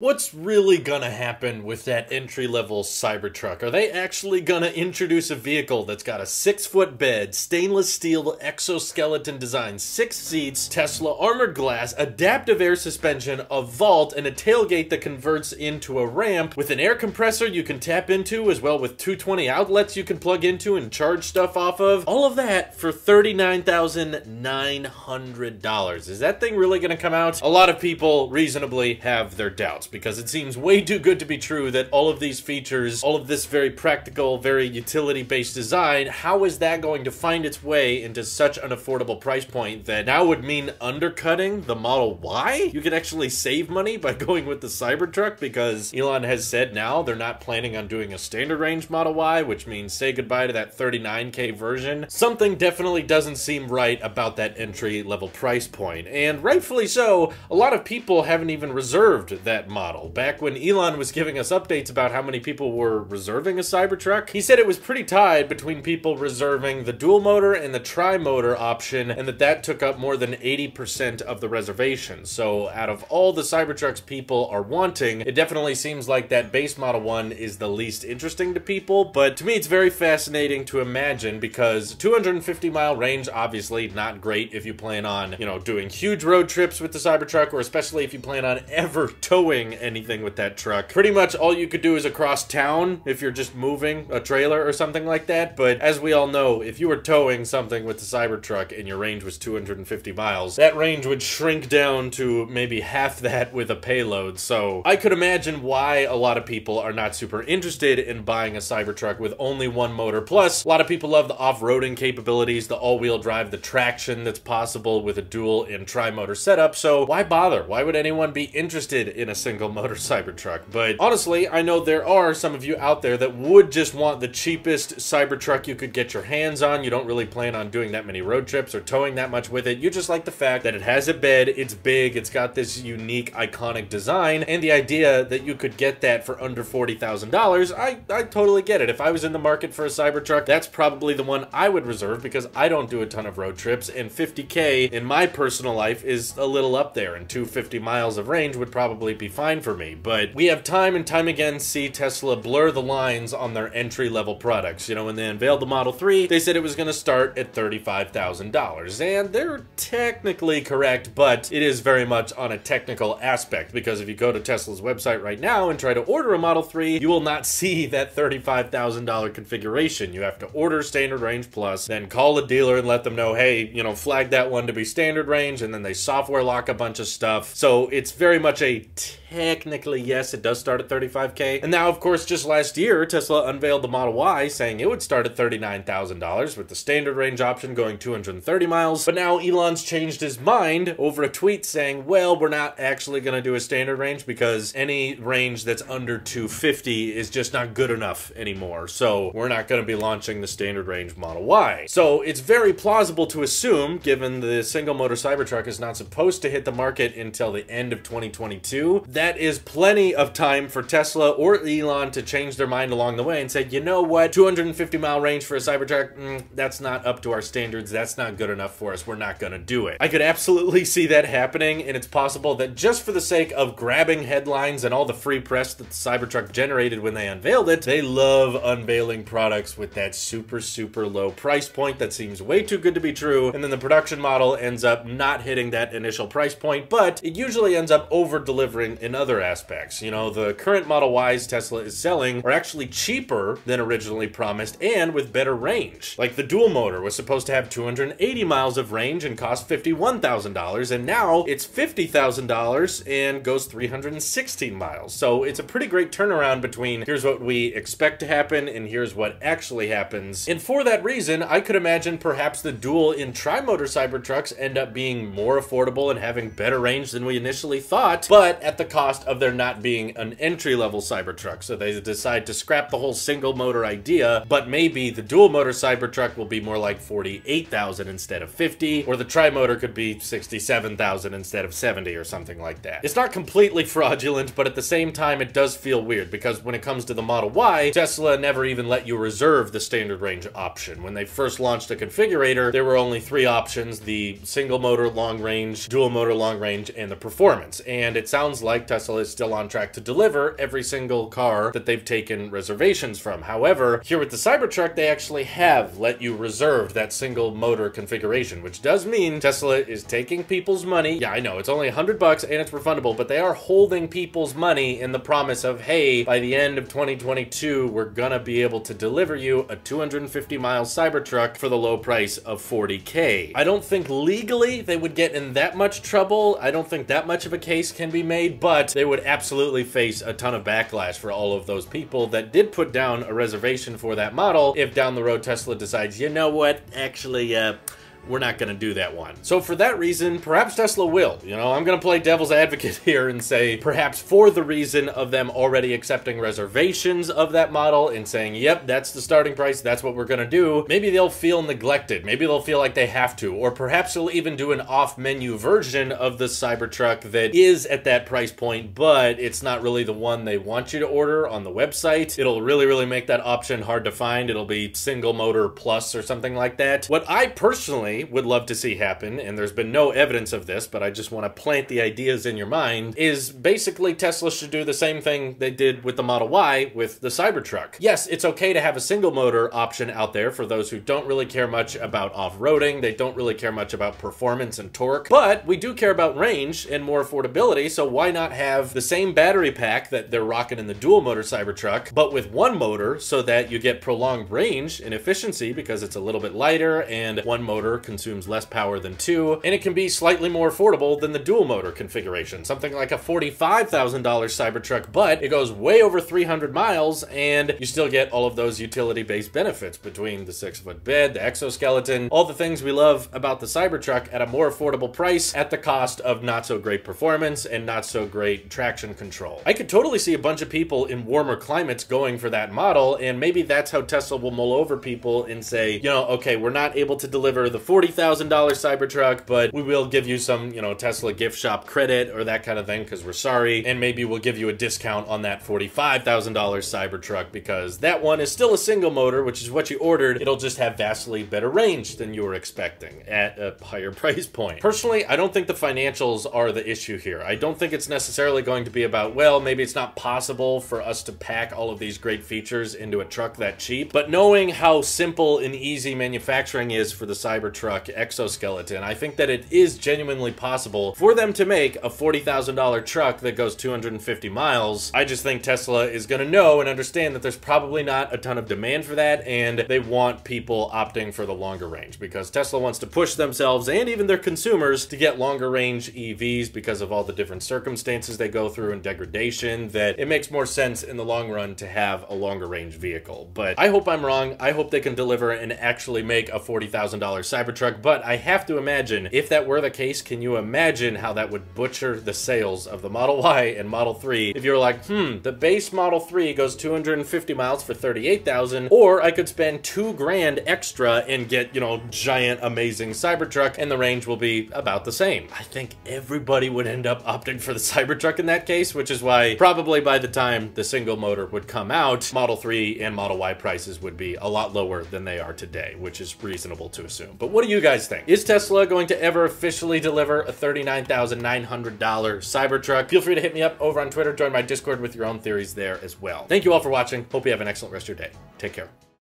What's really gonna happen with that entry-level Cybertruck? Are they actually gonna introduce a vehicle that's got a 6-foot bed, stainless steel exoskeleton design, 6 seats, Tesla armored glass, adaptive air suspension, a vault, and a tailgate that converts into a ramp with an air compressor you can tap into, as well with 220 outlets you can plug into and charge stuff off of? All of that for $39,900. Is that thing really gonna come out? A lot of people reasonably have their doubts, because it seems way too good to be true that all of these features, all of this very practical, very utility-based design, how is that going to find its way into such an affordable price point that now would mean undercutting the Model Y? You could actually save money by going with the Cybertruck, because Elon has said now they're not planning on doing a standard range Model Y, which means say goodbye to that $39K version. Something definitely doesn't seem right about that entry-level price point, and rightfully so. A lot of people haven't even reserved that model. Back when Elon was giving us updates about how many people were reserving a Cybertruck, he said it was pretty tied between people reserving the dual motor and the tri-motor option, and that took up more than 80% of the reservations. So out of all the Cybertrucks people are wanting, it definitely seems like that base Model 1 is the least interesting to people, but to me it's very fascinating to imagine, because 250-mile range, obviously not great if you plan on, doing huge road trips with the Cybertruck, or especially if you plan on ever towing anything with that truck. Pretty much all you could do is across town if you're just moving a trailer or something like that, but as we all know, if you were towing something with the Cybertruck and your range was 250 miles, that range would shrink down to maybe half that with a payload. So I could imagine why a lot of people are not super interested in buying a Cybertruck with only one motor. Plus, a lot of people love the off-roading capabilities, the all-wheel drive, the traction that's possible with a dual and tri-motor setup, so why bother? Why would anyone be interested in a single motor Cybertruck? But honestly, I know there are some of you out there that would just want the cheapest Cybertruck you could get your hands on. You don't really plan on doing that many road trips or towing that much with it. You just like the fact that it has a bed, it's big, it's got this unique, iconic design, and the idea that you could get that for under $40,000, I totally get it. If I was in the market for a Cybertruck, that's probably the one I would reserve, because I don't do a ton of road trips, and $50K in my personal life is a little up there, and 250 miles of range would probably be fine for me. But we have time and time again see Tesla blur the lines on their entry-level products. When they unveiled the Model 3, they said it was going to start at $35,000, and they're technically correct, but it is very much on a technical aspect, because if you go to Tesla's website right now and try to order a Model 3, you will not see that $35,000 configuration. You have to order Standard Range Plus, then call a dealer and let them know, hey, flag that one to be Standard Range, and then they software lock a bunch of stuff. So it's very much a technically, yes, it does start at $35K. And now, of course, just last year, Tesla unveiled the Model Y, saying it would start at $39,000 with the standard range option going 230 miles. But now Elon's changed his mind over a tweet saying, well, we're not actually going to do a standard range, because any range that's under 250 is just not good enough anymore. So we're not going to be launching the standard range Model Y. So it's very plausible to assume, given the single motor Cybertruck is not supposed to hit the market until the end of 2022, that is plenty of time for Tesla or Elon to change their mind along the way and say, you know what, 250-mile range for a Cybertruck, that's not up to our standards, that's not good enough for us, we're not gonna do it. I could absolutely see that happening, and it's possible that just for the sake of grabbing headlines and all the free press that the Cybertruck generated when they unveiled it, they love unveiling products with that super, super low price point that seems way too good to be true, and then the production model ends up not hitting that initial price point, but it usually ends up over-delivering in other aspects. The current Model Ys Tesla is selling are actually cheaper than originally promised and with better range. Like the dual motor was supposed to have 280 miles of range and cost $51,000, and now it's $50,000 and goes 316 miles. So it's a pretty great turnaround between here's what we expect to happen and here's what actually happens. And for that reason, I could imagine perhaps the dual and tri-motor Cybertrucks end up being more affordable and having better range than we initially thought, but at the cost of there not being an entry-level Cybertruck. So they decide to scrap the whole single motor idea, but maybe the dual motor Cybertruck will be more like $48,000 instead of $50, or the tri-motor could be $67,000 instead of $70 or something like that. It's not completely fraudulent, but at the same time it does feel weird, because when it comes to the Model Y, Tesla never even let you reserve the standard range option. When they first launched the configurator, there were only 3 options: the single motor long range, dual motor long range, and the performance. And it sounds like Tesla is still on track to deliver every single car that they've taken reservations from. However, here with the Cybertruck, they actually have let you reserve that single motor configuration, which does mean Tesla is taking people's money. Yeah, I know, it's only $100 and it's refundable, but they are holding people's money in the promise of, hey, by the end of 2022, we're gonna be able to deliver you a 250-mile Cybertruck for the low price of $40K. I don't think legally they would get in that much trouble. I don't think that much of a case can be made, but they would absolutely face a ton of backlash for all of those people that did put down a reservation for that model if down the road Tesla decides, you know what, actually, we're not going to do that one. So for that reason, perhaps Tesla will. You know, I'm going to play devil's advocate here and say perhaps for the reason of them already accepting reservations of that model and saying, yep, that's the starting price, that's what we're going to do. Maybe they'll feel neglected. Maybe they'll feel like they have to. Or perhaps they'll even do an off-menu version of the Cybertruck that is at that price point, but it's not really the one they want you to order on the website. It'll really make that option hard to find. It'll be single motor plus or something like that. What I personally would love to see happen, and there's been no evidence of this, but I just want to plant the ideas in your mind, is basically Tesla should do the same thing they did with the Model Y with the Cybertruck. Yes, it's okay to have a single motor option out there for those who don't really care much about off-roading, they don't really care much about performance and torque, but we do care about range and more affordability, so why not have the same battery pack that they're rocking in the dual motor Cybertruck, but with one motor so that you get prolonged range and efficiency because it's a little bit lighter and one motor consumes less power than two, and it can be slightly more affordable than the dual motor configuration. Something like a $45,000 Cybertruck, but it goes way over 300 miles, and you still get all of those utility-based benefits between the 6-foot bed, the exoskeleton, all the things we love about the Cybertruck at a more affordable price at the cost of not so great performance and not so great traction control. I could totally see a bunch of people in warmer climates going for that model, and maybe that's how Tesla will mull over people and say, you know, okay, we're not able to deliver the $40,000 Cybertruck, but we will give you some, you know, Tesla gift shop credit or that kind of thing because we're sorry, and maybe we'll give you a discount on that $45,000 Cybertruck because that one is still a single motor, which is what you ordered. It'll just have vastly better range than you were expecting at a higher price point. Personally, I don't think the financials are the issue here. I don't think it's necessarily going to be about, well, maybe it's not possible for us to pack all of these great features into a truck that cheap, but knowing how simple and easy manufacturing is for the Cybertruck exoskeleton, I think that it is genuinely possible for them to make a $40,000 truck that goes 250 miles. I just think Tesla is going to know and understand that there's probably not a ton of demand for that, and they want people opting for the longer range because Tesla wants to push themselves and even their consumers to get longer range EVs because of all the different circumstances they go through and degradation, that it makes more sense in the long run to have a longer range vehicle. But I hope I'm wrong. I hope they can deliver and actually make a $40,000 Cybertruck, but I have to imagine if that were the case, can you imagine how that would butcher the sales of the Model Y and Model 3 if you're like, the base Model 3 goes 250 miles for $38,000, or I could spend $2,000 extra and get, you know, giant amazing Cybertruck and the range will be about the same. I think everybody would end up opting for the Cybertruck in that case, which is why probably by the time the single motor would come out, Model 3 and Model Y prices would be a lot lower than they are today, which is reasonable to assume. But what do you guys think? Is Tesla going to ever officially deliver a $39,900 Cybertruck? Feel free to hit me up over on Twitter. Join my Discord with your own theories there as well. Thank you all for watching. Hope you have an excellent rest of your day. Take care.